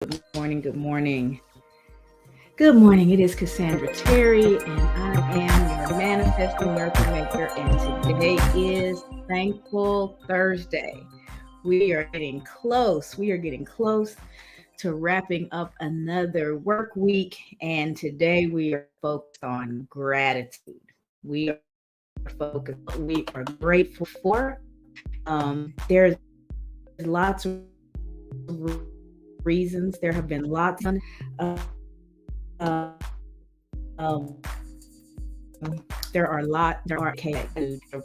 Good morning. Good morning. Good morning. It is Cassandra Terry, and I am your manifesting miracle maker. And today is Thankful Thursday. We are getting close. We are getting close to wrapping up another work week. And today we are focused on gratitude. We are focused on what we are grateful for. There's lots of reasons. There have been lots of there are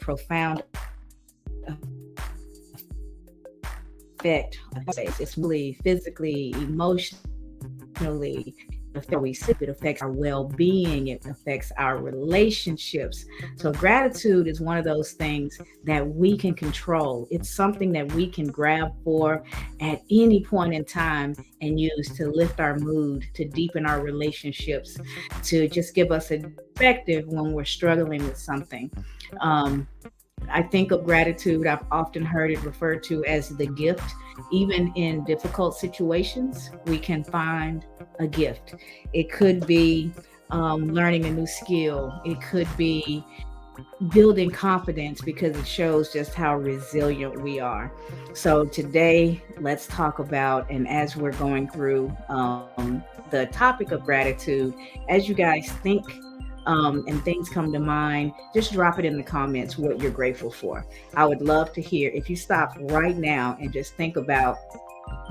profound effect. It's really physically, emotionally. It affects our well-being. It affects our relationships. So gratitude is one of those things that we can control. It's something that we can grab for at any point in time and use to lift our mood, to deepen our relationships, to just give us a perspective when we're struggling with something. Um, I think of gratitude, I've often heard it referred to as the gift. Even in difficult situations, we can find a gift. It could be learning a new skill, it could be building confidence because it shows just how resilient we are. So, today, let's talk about, and as we're going through the topic of gratitude, as you guys think and things come to mind, just drop it in the comments what you're grateful for. I would love to hear if you stop right now and just think about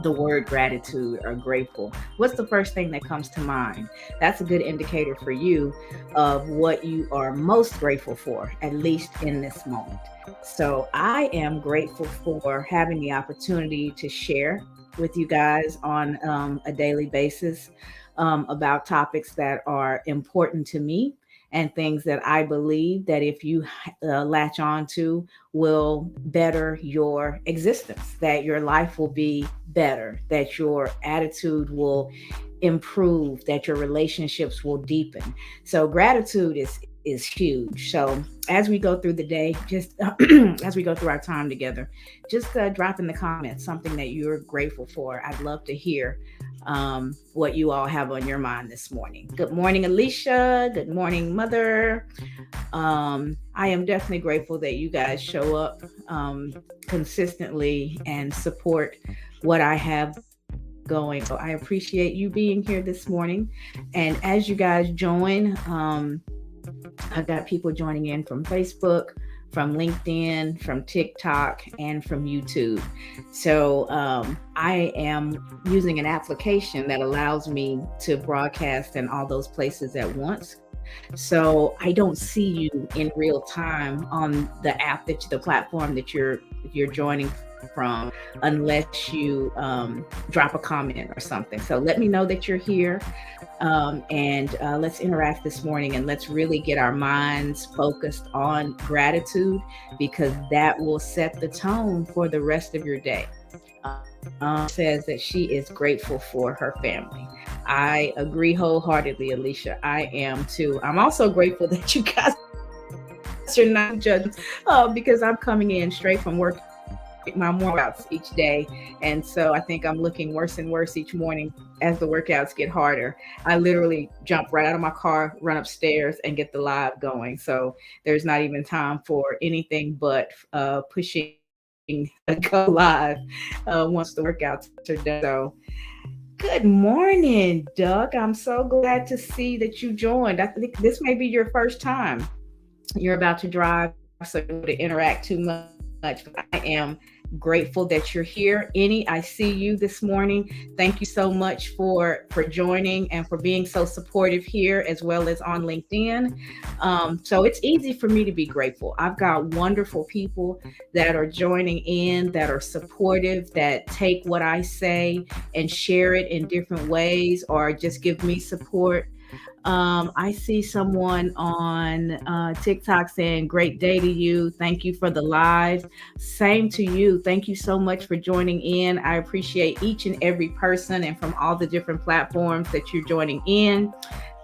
the word gratitude or grateful. What's the first thing that comes to mind? That's a good indicator for you of what you are most grateful for, at least in this moment. So I am grateful for having the opportunity to share with you guys on a daily basis about topics that are important to me and things that I believe that if you latch on to will better your existence, that your life will be better, that your attitude will improve, that your relationships will deepen. So gratitude is huge. So as we go through the day, just as we go through our time together, just drop in the comments something that you're grateful for. I'd love to hear what you all have on your mind this morning. Good morning, Alicia. Good morning, Mother. I am definitely grateful that you guys show up consistently and support what I have going. So I appreciate you being here this morning. And as you guys join, I've got people joining in from Facebook, from LinkedIn, from TikTok, and from YouTube. So I am using an application that allows me to broadcast in all those places at once. So I don't see you in real time on the app the platform that you're joining from, unless you drop a comment or something. So let me know that you're here, and let's interact this morning, and let's really get our minds focused on gratitude, because that will set the tone for the rest of your day. Says that she is grateful for her family. I agree wholeheartedly, Alicia. I am too. I'm also grateful that you guys are not judging because I'm coming in straight from work, my workouts each day. And so I think I'm looking worse and worse each morning as the workouts get harder. I literally jump right out of my car, run upstairs, and get the live going. So there's not even time for anything but pushing go live once the workouts are done. So good morning, Doug. I'm so glad to see that you joined. I think this may be your first time. You're about to drive, so you don't want to interact too much. But I am grateful that you're here. Any, I see you this morning. Thank you so much for joining and for being so supportive here as well as on LinkedIn. So it's easy for me to be grateful. I've got wonderful people that are joining in, that are supportive, that take what I say and share it in different ways or just give me support. I see someone on TikTok saying, "Great day to you. Thank you for the live." Same to you. Thank you so much for joining in. I appreciate each and every person and from all the different platforms that you're joining in.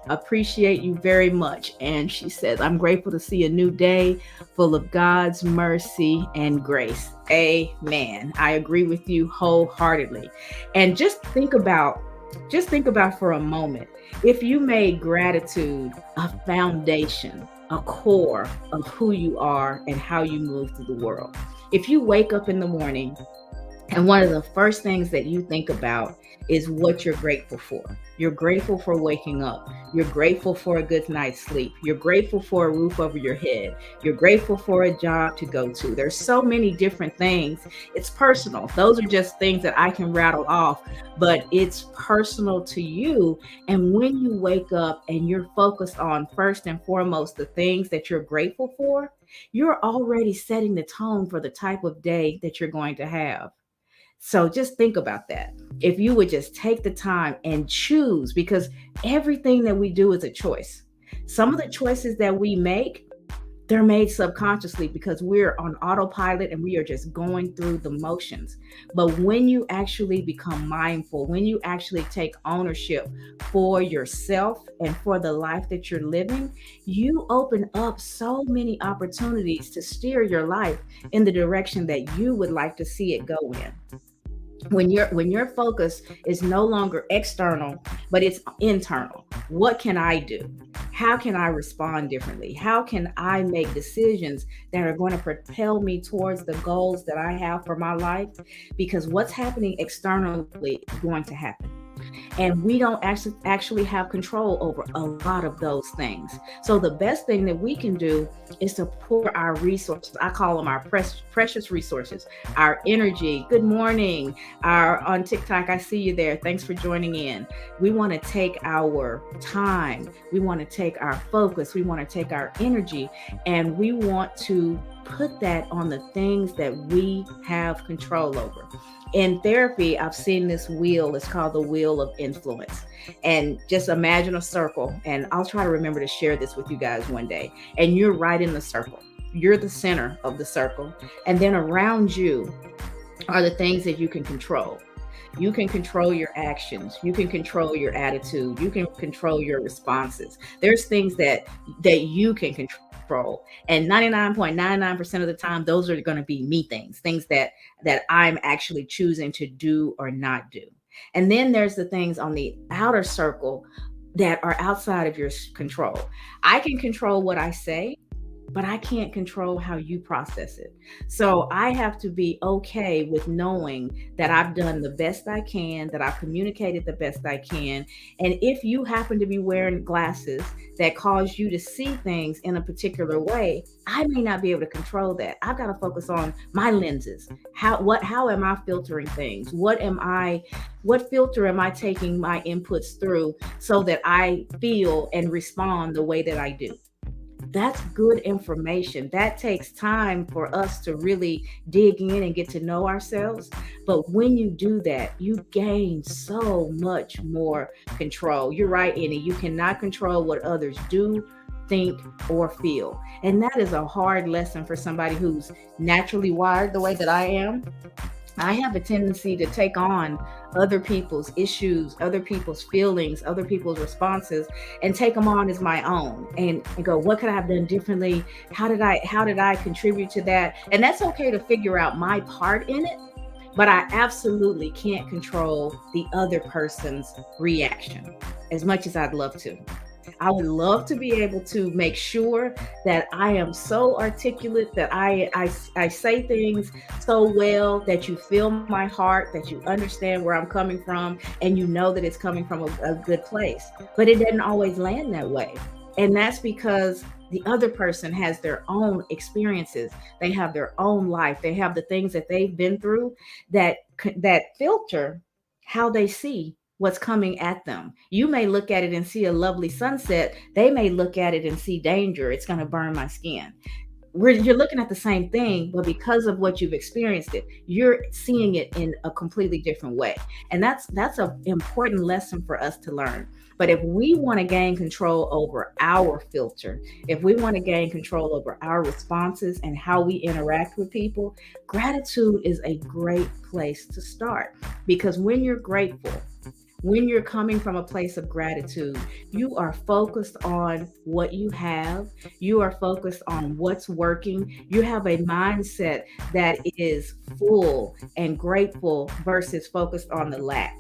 Appreciate you very much. And she says, "I'm grateful to see a new day full of God's mercy and grace." Amen. I agree with you wholeheartedly. And just think about Just think about for a moment, if you made gratitude a foundation, a core of who you are and how you move through the world. If you wake up in the morning and one of the first things that you think about is what you're grateful for. You're grateful for waking up. You're grateful for a good night's sleep. You're grateful for a roof over your head. You're grateful for a job to go to. There's so many different things. It's personal. Those are just things that I can rattle off, but it's personal to you. And when you wake up and you're focused on first and foremost the things that you're grateful for, you're already setting the tone for the type of day that you're going to have. So just think about that. If you would just take the time and choose, because everything that we do is a choice. Some of the choices that we make, they're made subconsciously because we're on autopilot and we are just going through the motions. But when you actually become mindful, when you actually take ownership for yourself and for the life that you're living, you open up so many opportunities to steer your life in the direction that you would like to see it go in. When your focus is no longer external but it's internal, what can I do? How can I respond differently? How can I make decisions that are going to propel me towards the goals that I have for my life? Because what's happening externally is going to happen, and we don't actually have control over a lot of those things. So the best thing that we can do is to pour our resources. I call them our precious resources, our energy. Good morning. Our on TikTok, I see you there. Thanks for joining in. We want to take our time. We want to take our focus. We want to take our energy, and we want to put that on the things that we have control over. In therapy, I've seen this wheel. It's called the wheel of influence. And just imagine a circle. And I'll try to remember to share this with you guys one day. And you're right in the circle. You're the center of the circle. And then around you are the things that you can control. You can control your actions. You can control your attitude. You can control your responses. There's things that you can control. And 99.99% of the time, those are going to be me things that I'm actually choosing to do or not do. And then there's the things on the outer circle that are outside of your control. I can control what I say, but I can't control how you process it. So I have to be okay with knowing that I've done the best I can, that I've communicated the best I can. And if you happen to be wearing glasses that cause you to see things in a particular way, I may not be able to control that. I've got to focus on my lenses. How am I filtering things? What filter am I taking my inputs through so that I feel and respond the way that I do? That's good information. That takes time for us to really dig in and get to know ourselves. But when you do that, you gain so much more control. You're right, Annie. You cannot control what others do, think, or feel. And that is a hard lesson for somebody who's naturally wired the way that I am. I have a tendency to take on other people's issues, other people's feelings, other people's responses, and take them on as my own and go, what could I have done differently? How did I contribute to that? And that's okay to figure out my part in it, but I absolutely can't control the other person's reaction as much as I'd love to. I would love to be able to make sure that I am so articulate, that I say things so well that you feel my heart, that you understand where I'm coming from, and you know that it's coming from a good place. But it doesn't always land that way. And that's because the other person has their own experiences. They have their own life. They have the things that they've been through that filter how they see what's coming at them. You may look at it and see a lovely sunset. They may look at it and see danger. It's going to burn my skin. You're looking at the same thing, but because of what you've experienced it, you're seeing it in a completely different way. And that's an important lesson for us to learn. But if we want to gain control over our filter, if we want to gain control over our responses and how we interact with people, gratitude is a great place to start. Because when you're grateful, when you're coming from a place of gratitude, you are focused on what you have. You are focused on what's working. You have a mindset that is full and grateful versus focused on the lack.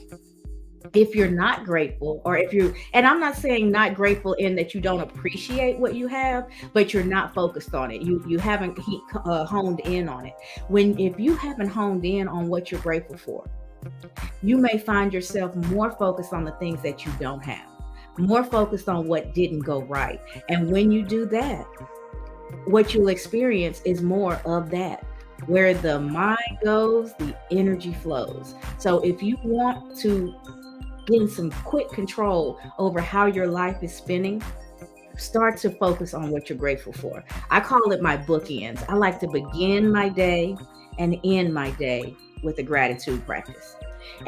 If you're not grateful, or if you, and I'm not saying not grateful in that you don't appreciate what you have, but you're not focused on it, you haven't honed in on it. When If you haven't honed in on what you're grateful for, you may find yourself more focused on the things that you don't have, more focused on what didn't go right. And when you do that, what you'll experience is more of that. Where the mind goes, the energy flows. So if you want to gain some quick control over how your life is spinning, start to focus on what you're grateful for. I call it my bookends. I like to begin my day and end my day with a gratitude practice.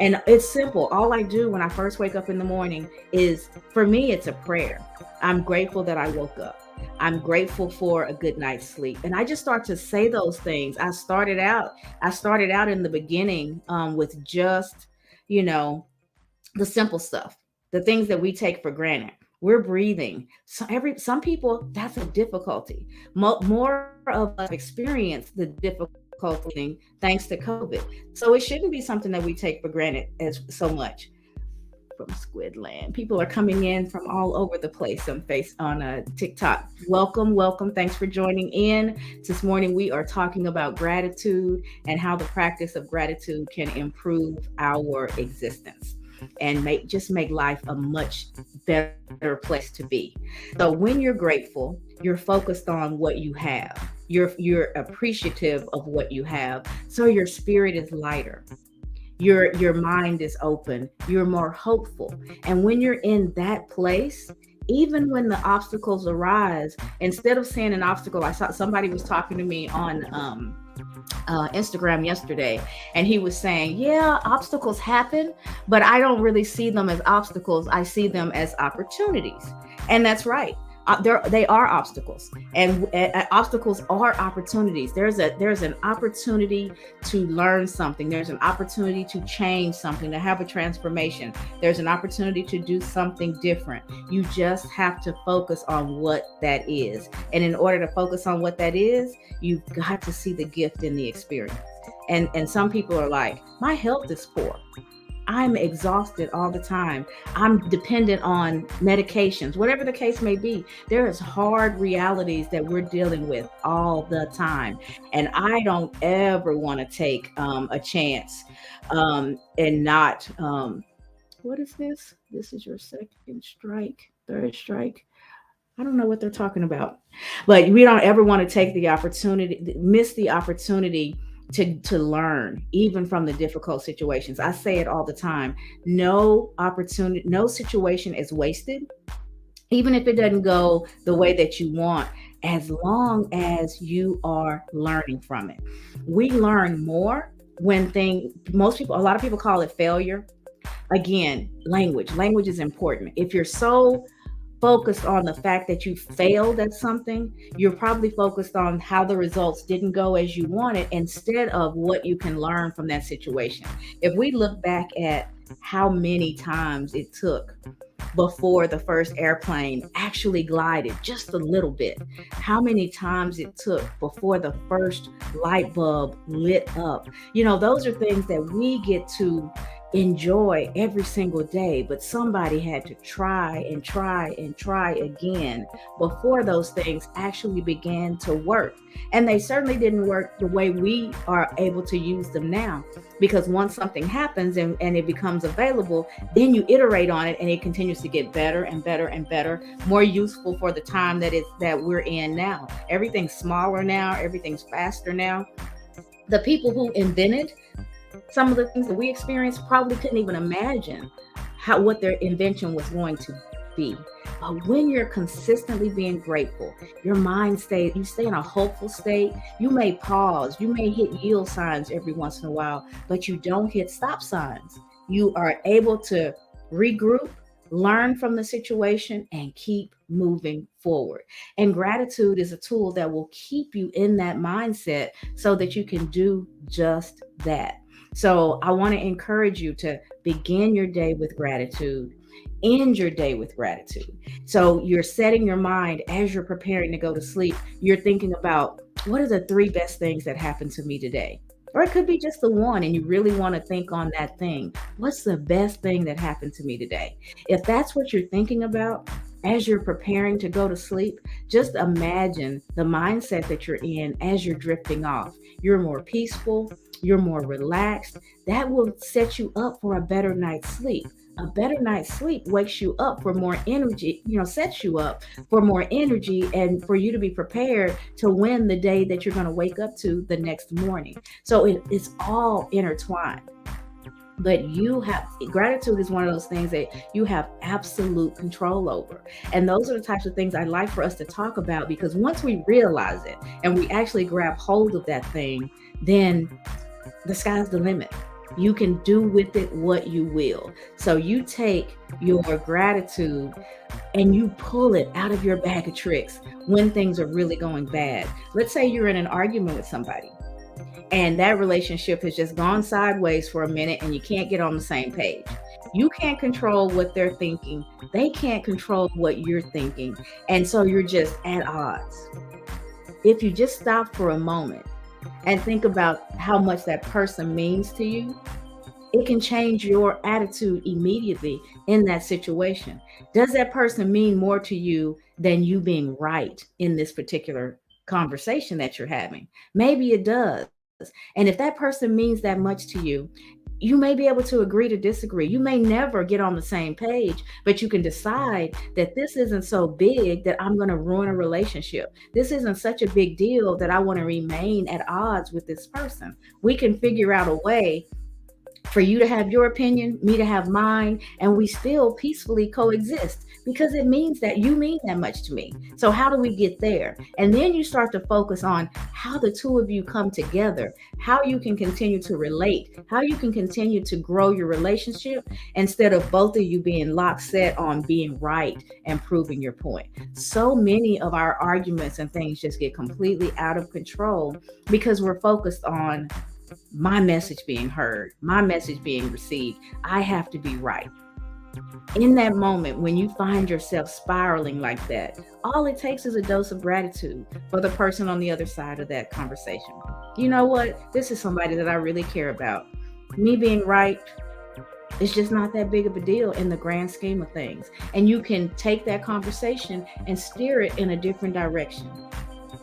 And it's simple. All I do when I first wake up in the morning is, for me, it's a prayer. I'm grateful that I woke up. I'm grateful for a good night's sleep. And I just start to say those things. I started out in the beginning with just, you know, the simple stuff, the things that we take for granted. We're breathing. So some people, that's a difficulty. More of us experience the difficulty thanks to COVID. So it shouldn't be something that we take for granted as so much. From Squidland, people are coming in from all over the place on TikTok. Welcome, welcome. Thanks for joining in. This morning we are talking about gratitude and how the practice of gratitude can improve our existence and make life a much better place to be. So when you're grateful, you're focused on what you have. You're appreciative of what you have. So your spirit is lighter. Your mind is open. You're more hopeful. And when you're in that place, even when the obstacles arise, instead of seeing an obstacle, I saw somebody was talking to me on Instagram yesterday, and he was saying, yeah, obstacles happen, but I don't really see them as obstacles. I see them as opportunities. And that's right. They are obstacles, and obstacles are opportunities. There's an opportunity to learn something. There's an opportunity to change something, to have a transformation. There's an opportunity to do something different. You just have to focus on what that is. And in order to focus on what that is, you've got to see the gift in the experience. And some people are like, my health is poor. I'm exhausted all the time. I'm dependent on medications, whatever the case may be. There is hard realities that we're dealing with all the time. And I don't ever want to take a chance and not, what is this? This is your second strike, third strike. I don't know what they're talking about, but we don't ever want to take the opportunity, miss the opportunity to learn even from the difficult situations. I say it all the time. No opportunity, no situation is wasted, even if it doesn't go the way that you want, as long as you are learning from it. We learn more when a lot of people call it failure. Again, language is important. If you're so focused on the fact that you failed at something, you're probably focused on how the results didn't go as you wanted instead of what you can learn from that situation. If we look back at how many times it took before the first airplane actually glided just a little bit, how many times it took before the first light bulb lit up, those are things that we get to enjoy every single day, but somebody had to try and try and try again before those things actually began to work. And they certainly didn't work the way we are able to use them now, because once something happens and it becomes available, then you iterate on it and it continues to get better and better and better, more useful for the time that we're in now. Everything's smaller now, everything's faster now. The people who invented some of the things that we experience probably couldn't even imagine what their invention was going to be. But when you're consistently being grateful, your mind you stay in a hopeful state. You may pause, you may hit yield signs every once in a while, but you don't hit stop signs. You are able to regroup, learn from the situation, and keep moving forward. And gratitude is a tool that will keep you in that mindset so that you can do just that. So I want to encourage you to begin your day with gratitude, end your day with gratitude. So you're setting your mind as you're preparing to go to sleep. You're thinking about, what are the 3 best things that happened to me today? Or it could be just the one, and you really want to think on that thing. What's the best thing that happened to me today? If that's what you're thinking about as you're preparing to go to sleep, just imagine the mindset that you're in as you're drifting off. You're more peaceful, you're more relaxed. That will set you up for a better night's sleep. A better night's sleep wakes you up for more energy, sets you up for more energy and for you to be prepared to win the day that you're going to wake up to the next morning. So it's all intertwined. But gratitude is one of those things that you have absolute control over. And those are the types of things I'd like for us to talk about, because once we realize it and we actually grab hold of that thing, then the sky's the limit. You can do with it what you will. So you take your gratitude and you pull it out of your bag of tricks when things are really going bad. Let's say you're in an argument with somebody and that relationship has just gone sideways for a minute and you can't get on the same page. You can't control what they're thinking. They can't control what you're thinking. And so you're just at odds. If you just stop for a moment and think about how much that person means to you, it can change your attitude immediately in that situation. Does that person mean more to you than you being right in this particular conversation that you're having? Maybe it does. And if that person means that much to you, you may be able to agree to disagree. You may never get on the same page, but you can decide that this isn't so big that I'm going to ruin a relationship. This isn't such a big deal that I want to remain at odds with this person. We can figure out a way for you to have your opinion, me to have mine, and we still peacefully coexist, because it means that you mean that much to me. So how do we get there? And then you start to focus on how the two of you come together, how you can continue to relate, how you can continue to grow your relationship instead of both of you being lockstep on being right and proving your point. So many of our arguments and things just get completely out of control because we're focused on my message being heard, my message being received. I have to be right. In that moment, when you find yourself spiraling like that, all it takes is a dose of gratitude for the person on the other side of that conversation. You know what? This is somebody that I really care about. Me being right, it's just not that big of a deal in the grand scheme of things. And you can take that conversation and steer it in a different direction.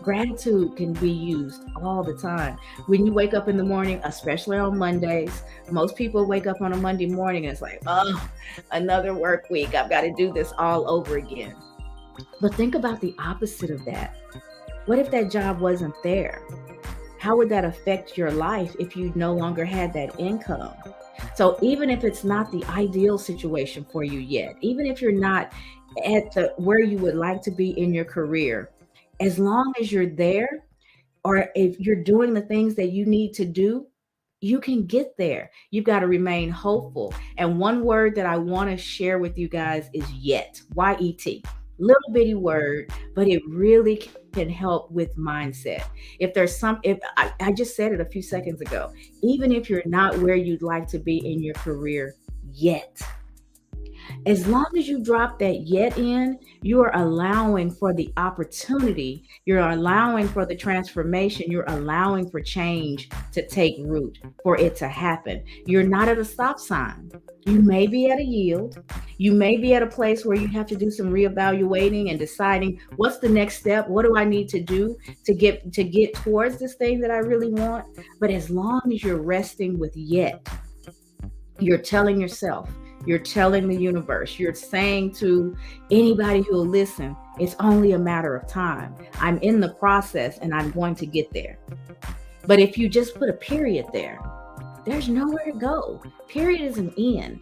Gratitude can be used all the time. When you wake up in the morning, especially on Mondays, most people wake up on a Monday morning and it's like, oh, another work week. I've got to do this all over again. But think about the opposite of that. What if that job wasn't there? How would that affect your life if you no longer had that income? So even if it's not the ideal situation for you yet, even if you're not at where you would like to be in your career, as long as you're there, or if you're doing the things that you need to do, you can get there. You've got to remain hopeful. And one word that I want to share with you guys is yet, Y-E-T. Little bitty word, but it really can help with mindset. If I just said it a few seconds ago, even if you're not where you'd like to be in your career yet, as long as you drop that yet in, you are allowing for the opportunity. You're allowing for the transformation. You're allowing for change to take root, for it to happen. You're not at a stop sign. You may be at a yield. You may be at a place where you have to do some reevaluating and deciding what's the next step. What do I need to do to get towards this thing that I really want? But as long as you're resting with yet, you're telling yourself, you're telling the universe, you're saying to anybody who will listen, it's only a matter of time. I'm in the process and I'm going to get there. But if you just put a period there, there's nowhere to go. Period is an end.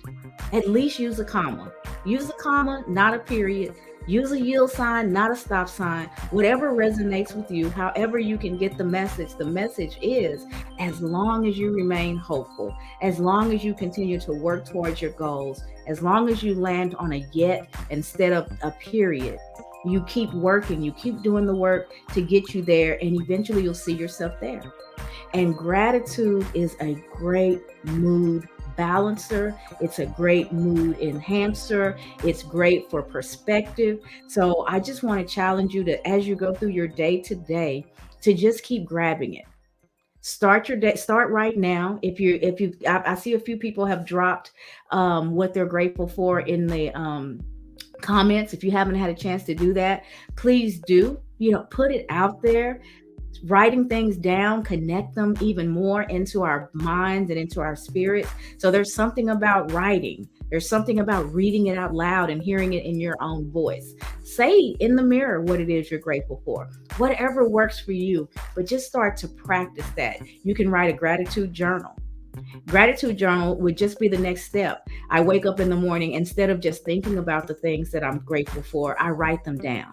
At least use a comma. Use a comma, not a period. Use a yield sign, not a stop sign. Whatever resonates with you, however you can get the message is, as long as you remain hopeful, as long as you continue to work towards your goals, as long as you land on a yet instead of a period, you keep working, you keep doing the work to get you there, and eventually you'll see yourself there. And gratitude is a great mood balancer. It's a great mood enhancer. It's great for perspective. So I just want to challenge you to, as you go through your day to day, to just keep grabbing it. Start your day, start right now. I see a few people have dropped what they're grateful for in the comments. If you haven't had a chance to do that, please do. Put it out there. Writing things down connect them even more into our minds and into our spirits. So there's something about writing. There's something about reading it out loud and hearing it in your own voice. Say in the mirror what it is you're grateful for. Whatever works for you, but just start to practice that. You can write a gratitude journal. Gratitude journal would just be the next step. I wake up in the morning, instead of just thinking about the things that I'm grateful for, I write them down.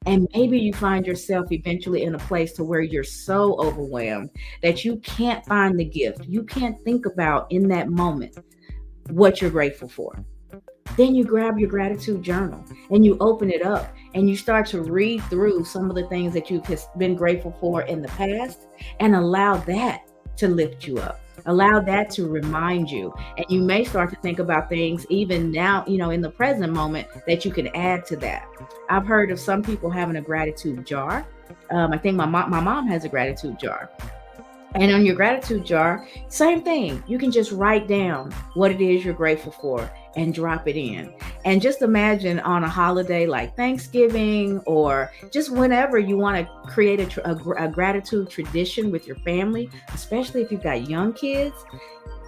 And maybe you find yourself eventually in a place to where you're so overwhelmed that you can't find the gift. You can't think about in that moment what you're grateful for. Then you grab your gratitude journal and you open it up and you start to read through some of the things that you've been grateful for in the past, and allow that to lift you up. Allow that to remind you. And you may start to think about things even now, in the present moment, that you can add to that. I've heard of some people having a gratitude jar. I think my mom has a gratitude jar. And on your gratitude jar, same thing. You can just write down what it is you're grateful for and drop it in. And just imagine on a holiday like Thanksgiving, or just whenever you want to create a gratitude tradition with your family, especially if you've got young kids.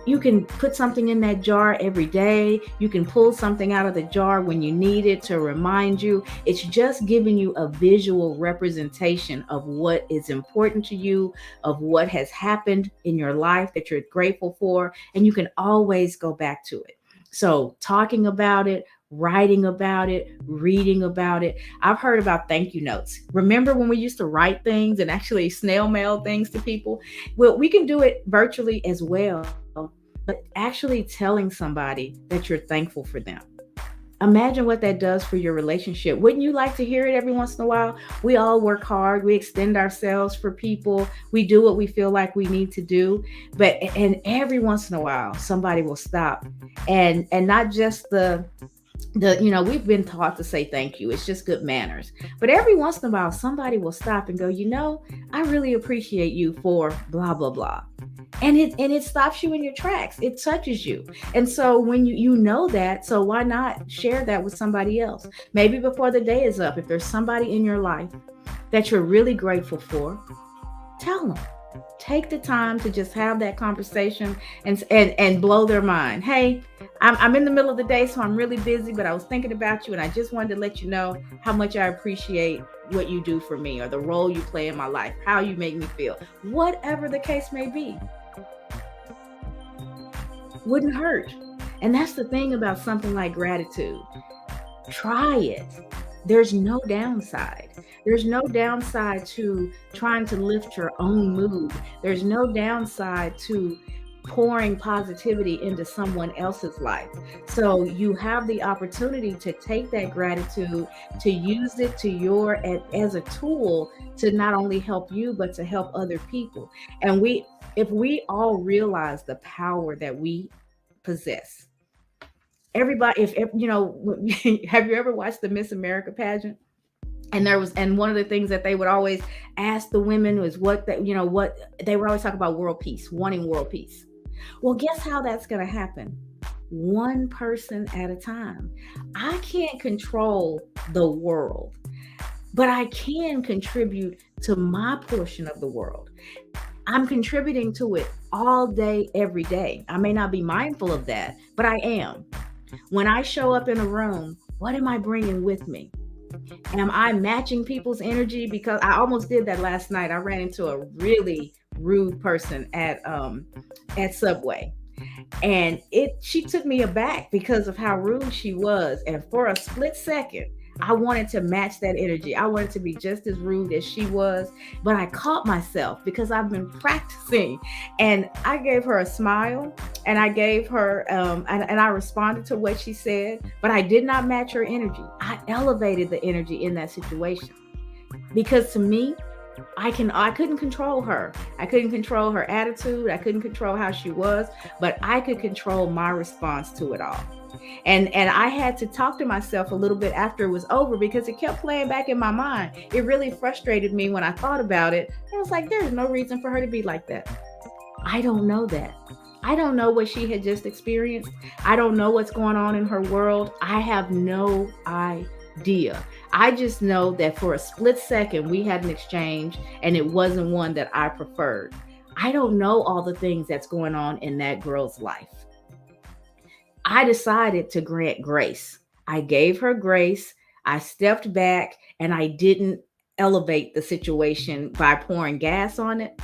You can put something in that jar every day. You can pull something out of the jar when you need it to remind you. It's just giving you a visual representation of what is important to you, of what has happened in your life that you're grateful for, and you can always go back to it. So talking about it, writing about it, reading about it. I've heard about thank you notes. Remember when we used to write things and actually snail mail things to people? Well, we can do it virtually as well, but actually telling somebody that you're thankful for them. Imagine what that does for your relationship. Wouldn't you like to hear it every once in a while? We all work hard. We extend ourselves for people. We do what we feel like we need to do. And every once in a while, somebody will stop and not just we've been taught to say thank you. It's just good manners. But every once in a while, somebody will stop and go, I really appreciate you for blah, blah, blah. And it stops you in your tracks. It touches you. And so when you know that, so why not share that with somebody else? Maybe before the day is up, if there's somebody in your life that you're really grateful for, tell them. Take the time to just have that conversation and blow their mind. Hey, I'm in the middle of the day, so I'm really busy, but I was thinking about you, and I just wanted to let you know how much I appreciate what you do for me, or the role you play in my life, how you make me feel, whatever the case may be. Wouldn't hurt. And that's the thing about something like gratitude. Try it. There's no downside. There's no downside to trying to lift your own mood. There's no downside to pouring positivity into someone else's life. So you have the opportunity to take that gratitude, to use it as a tool to not only help you, but to help other people. And if we all realize the power that we possess, everybody, if have you ever watched the Miss America pageant? And one of the things that they would always ask the women was what they would always talk about: world peace, wanting world peace. Well, guess how that's going to happen? One person at a time. I can't control the world, but I can contribute to my portion of the world. I'm contributing to it all day, every day. I may not be mindful of that, but I am. When I show up in a room, what am I bringing with me? Am I matching people's energy? Because I almost did that last night. I ran into a really rude person at Subway, and she took me aback because of how rude she was. And for a split second, I wanted to match that energy. I wanted to be just as rude as she was, but I caught myself because I've been practicing. And I gave her a smile, and I gave her, and I responded to what she said, but I did not match her energy. I elevated the energy in that situation because to me, I couldn't control her. I couldn't control her attitude. I couldn't control how she was, but I could control my response to it all. And I had to talk to myself a little bit after it was over because it kept playing back in my mind. It really frustrated me when I thought about it. I was like, there's no reason for her to be like that. I don't know that. I don't know what she had just experienced. I don't know what's going on in her world. I have no idea. I just know that for a split second, we had an exchange and it wasn't one that I preferred. I don't know all the things that's going on in that girl's life. I decided to grant grace. I gave her grace. I stepped back and I didn't elevate the situation by pouring gas on it,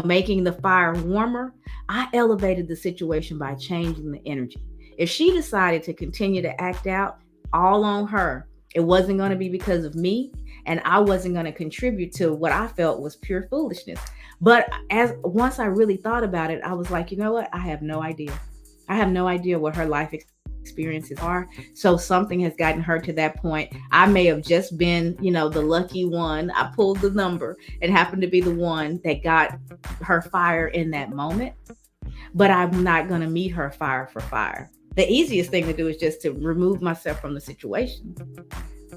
making the fire warmer. I elevated the situation by changing the energy. If she decided to continue to act out, all on her. It wasn't going to be because of me, and I wasn't going to contribute to what I felt was pure foolishness. But as once I really thought about it, I was like, you know what? I have no idea. I have no idea what her life experiences are. So something has gotten her to that point. I may have just been, the lucky one. I pulled the number and happened to be the one that got her fire in that moment. But I'm not going to meet her fire for fire. The easiest thing to do is just to remove myself from the situation.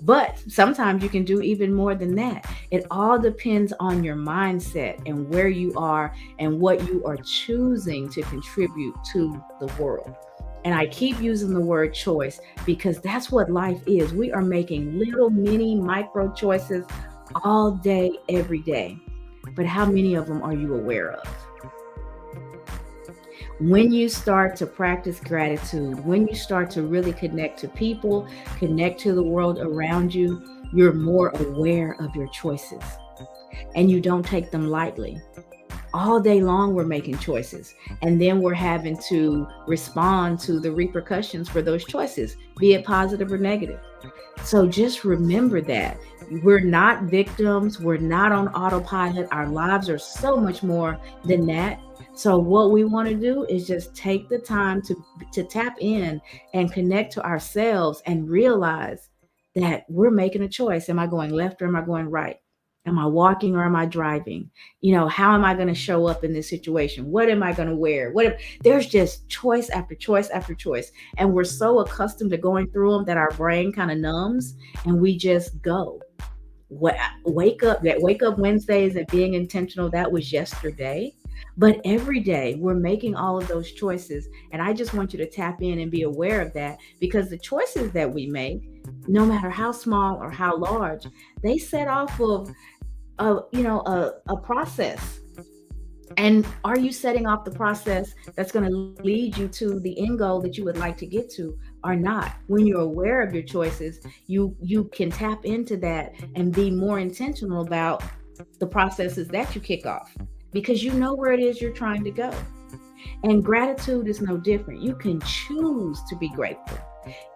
But sometimes you can do even more than that. It all depends on your mindset and where you are and what you are choosing to contribute to the world. And I keep using the word choice because that's what life is. We are making little mini micro choices all day, every day. But how many of them are you aware of? When you start to practice gratitude, when you start to really connect to people, connect to the world around you, you're more aware of your choices and you don't take them lightly. All day long, we're making choices, and then we're having to respond to the repercussions for those choices, be it positive or negative. So just remember that we're not victims. We're not on autopilot. Our lives are so much more than that. So what we want to do is just take the time to tap in and connect to ourselves and realize that we're making a choice. Am I going left or am I going right? Am I walking or am I driving? How am I going to show up in this situation? What am I going to wear? There's just choice after choice after choice. And we're so accustomed to going through them that our brain kind of numbs and we just go. Wake up Wednesdays and being intentional, that was yesterday. But every day we're making all of those choices. And I just want you to tap in and be aware of that, because the choices that we make, no matter how small or how large, they set off of a process. And are you setting off the process that's going to lead you to the end goal that you would like to get to or not? When you're aware of your choices, you can tap into that and be more intentional about the processes that you kick off, because you know where it is you're trying to go. And gratitude is no different. You can choose to be grateful,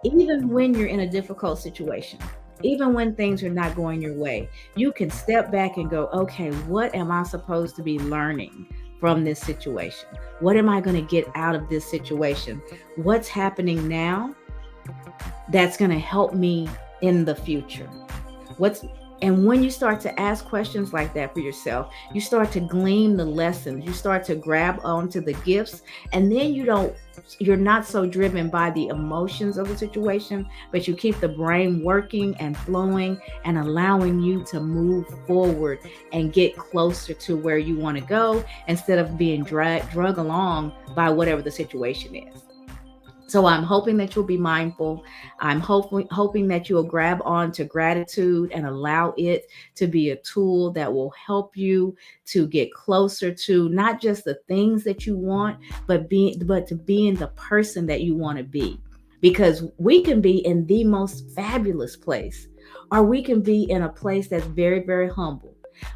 even when you're in a difficult situation. Even when things are not going your way, you can step back and go, okay, what am I supposed to be learning from this situation? What am I going to get out of this situation? What's happening now that's going to help me in the future? And when you start to ask questions like that for yourself, you start to glean the lessons, you start to grab onto the gifts, and then you're not so driven by the emotions of the situation, but you keep the brain working and flowing and allowing you to move forward and get closer to where you want to go instead of being drug along by whatever the situation is. So I'm hoping that you'll be mindful. I'm hoping that you'll grab on to gratitude and allow it to be a tool that will help you to get closer to not just the things that you want, but to being the person that you want to be. Because we can be in the most fabulous place, or we can be in a place that's very, very humble.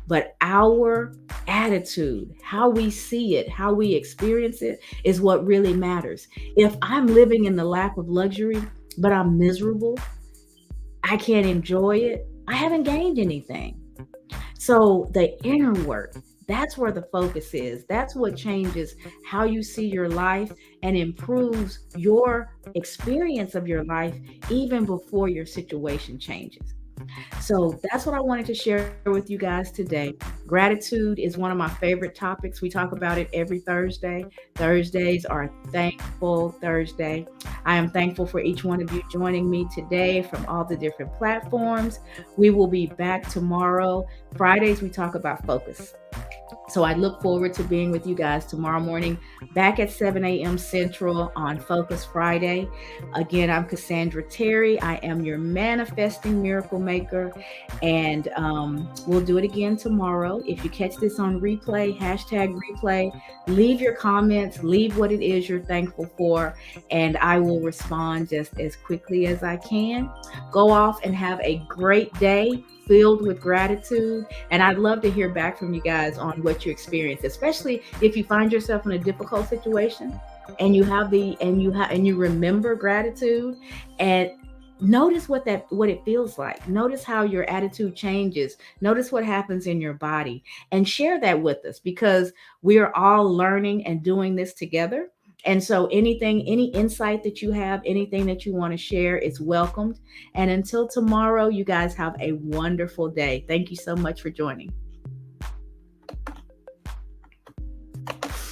But our attitude, how we see it, how we experience it is what really matters. If I'm living in the lap of luxury, but I'm miserable, I can't enjoy it, I haven't gained anything. So the inner work, that's where the focus is. That's what changes how you see your life and improves your experience of your life even before your situation changes. So that's what I wanted to share with you guys today. Gratitude is one of my favorite topics. We talk about it every Thursday. Thursdays are Thankful Thursday. I am thankful for each one of you joining me today from all the different platforms. We will be back tomorrow. Fridays, we talk about focus. So I look forward to being with you guys tomorrow morning, back at 7 a.m. Central on Focus Friday. Again, I'm Cassandra Terry. I am your manifesting miracle maker. And we'll do it again tomorrow. If you catch this on replay, hashtag replay, leave your comments, leave what it is you're thankful for, and I will respond just as quickly as I can. Go off and have a great day filled with gratitude. And I'd love to hear back from you guys on what you experienced, especially if you find yourself in a difficult situation and you remember gratitude, and notice what it feels like. Notice how your attitude changes. Notice what happens in your body, and share that with us, because we are all learning and doing this together. And so any insight that you have, anything that you want to share is welcomed. And until tomorrow, you guys have a wonderful day. Thank you so much for joining.